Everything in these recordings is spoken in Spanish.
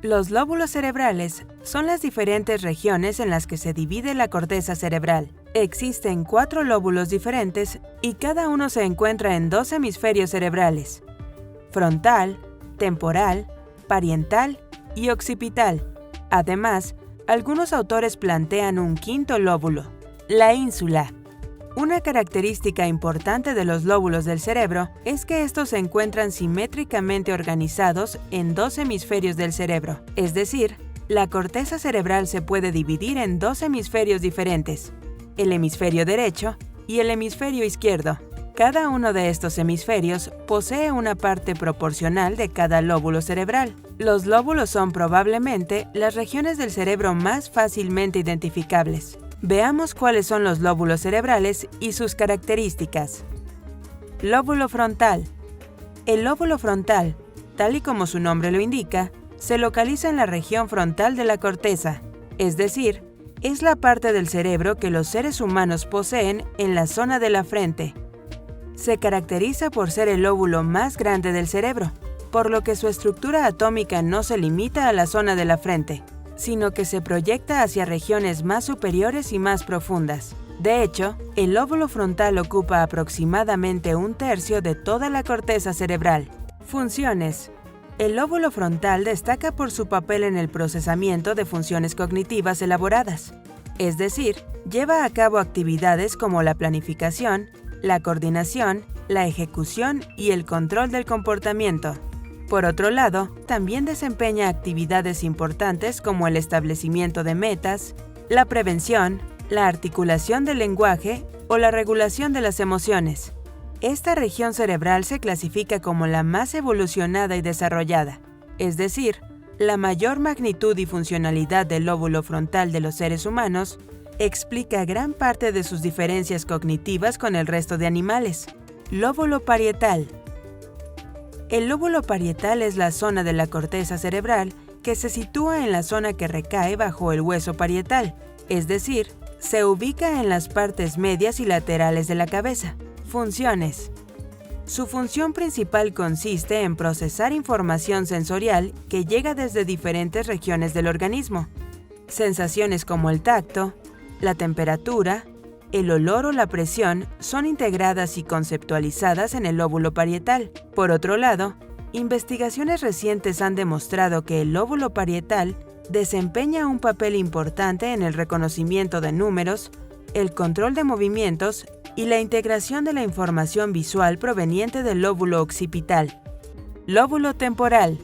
Los lóbulos cerebrales son las diferentes regiones en las que se divide la corteza cerebral. Existen 4 lóbulos diferentes y cada uno se encuentra en 2 hemisferios cerebrales: frontal, temporal, parietal y occipital. Además, algunos autores plantean un 5º lóbulo, la ínsula. Una característica importante de los lóbulos del cerebro es que estos se encuentran simétricamente organizados en 2 hemisferios del cerebro, es decir, la corteza cerebral se puede dividir en 2 hemisferios diferentes, el hemisferio derecho y el hemisferio izquierdo. Cada uno de estos hemisferios posee una parte proporcional de cada lóbulo cerebral. Los lóbulos son probablemente las regiones del cerebro más fácilmente identificables. Veamos cuáles son los lóbulos cerebrales y sus características. Lóbulo frontal. El lóbulo frontal, tal y como su nombre lo indica, se localiza en la región frontal de la corteza, es decir, es la parte del cerebro que los seres humanos poseen en la zona de la frente. Se caracteriza por ser el lóbulo más grande del cerebro, por lo que su estructura atómica no se limita a la zona de la frente, sino que se proyecta hacia regiones más superiores y más profundas. De hecho, el lóbulo frontal ocupa aproximadamente 1/3 de toda la corteza cerebral. Funciones. El lóbulo frontal destaca por su papel en el procesamiento de funciones cognitivas elaboradas, es decir, lleva a cabo actividades como la planificación, la coordinación, la ejecución y el control del comportamiento. Por otro lado, también desempeña actividades importantes como el establecimiento de metas, la prevención, la articulación del lenguaje o la regulación de las emociones. Esta región cerebral se clasifica como la más evolucionada y desarrollada, es decir, la mayor magnitud y funcionalidad del lóbulo frontal de los seres humanos explica gran parte de sus diferencias cognitivas con el resto de animales. Lóbulo parietal. El lóbulo parietal es la zona de la corteza cerebral que se sitúa en la zona que recae bajo el hueso parietal, es decir, se ubica en las partes medias y laterales de la cabeza. Funciones. Su función principal consiste en procesar información sensorial que llega desde diferentes regiones del organismo. Sensaciones como el tacto, la temperatura, el olor o la presión son integradas y conceptualizadas en el lóbulo parietal. Por otro lado, investigaciones recientes han demostrado que el lóbulo parietal desempeña un papel importante en el reconocimiento de números, el control de movimientos y la integración de la información visual proveniente del lóbulo occipital. Lóbulo temporal.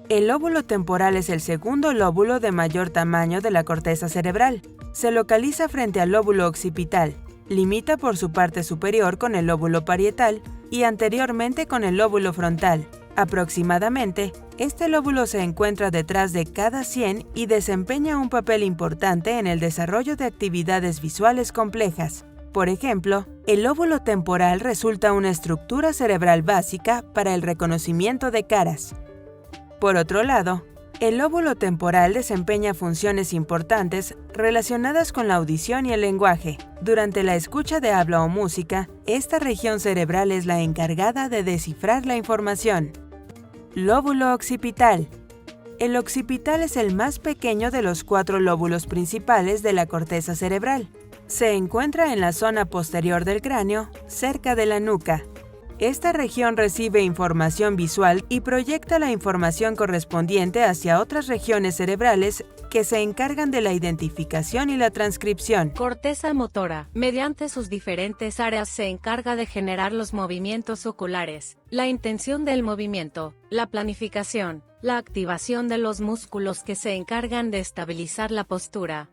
El lóbulo temporal es el segundo lóbulo de mayor tamaño de la corteza cerebral. Se localiza frente al lóbulo occipital, limita por su parte superior con el lóbulo parietal y anteriormente con el lóbulo frontal. Aproximadamente, este lóbulo se encuentra detrás de cada sien y desempeña un papel importante en el desarrollo de actividades visuales complejas. Por ejemplo, el lóbulo temporal resulta una estructura cerebral básica para el reconocimiento de caras. Por otro lado, el lóbulo temporal desempeña funciones importantes relacionadas con la audición y el lenguaje. Durante la escucha de habla o música, esta región cerebral es la encargada de descifrar la información. Lóbulo occipital. El occipital es el más pequeño de los 4 lóbulos principales de la corteza cerebral. Se encuentra en la zona posterior del cráneo, cerca de la nuca. Esta región recibe información visual y proyecta la información correspondiente hacia otras regiones cerebrales que se encargan de la identificación y la transcripción. Corteza motora. Mediante sus diferentes áreas se encarga de generar los movimientos oculares, la intención del movimiento, la planificación, la activación de los músculos que se encargan de estabilizar la postura.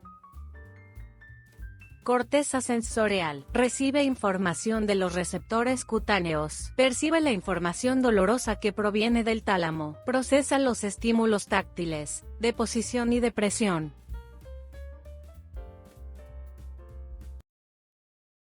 Corteza sensorial. Recibe información de los receptores cutáneos. Percibe la información dolorosa que proviene del tálamo. Procesa los estímulos táctiles, de posición y de presión.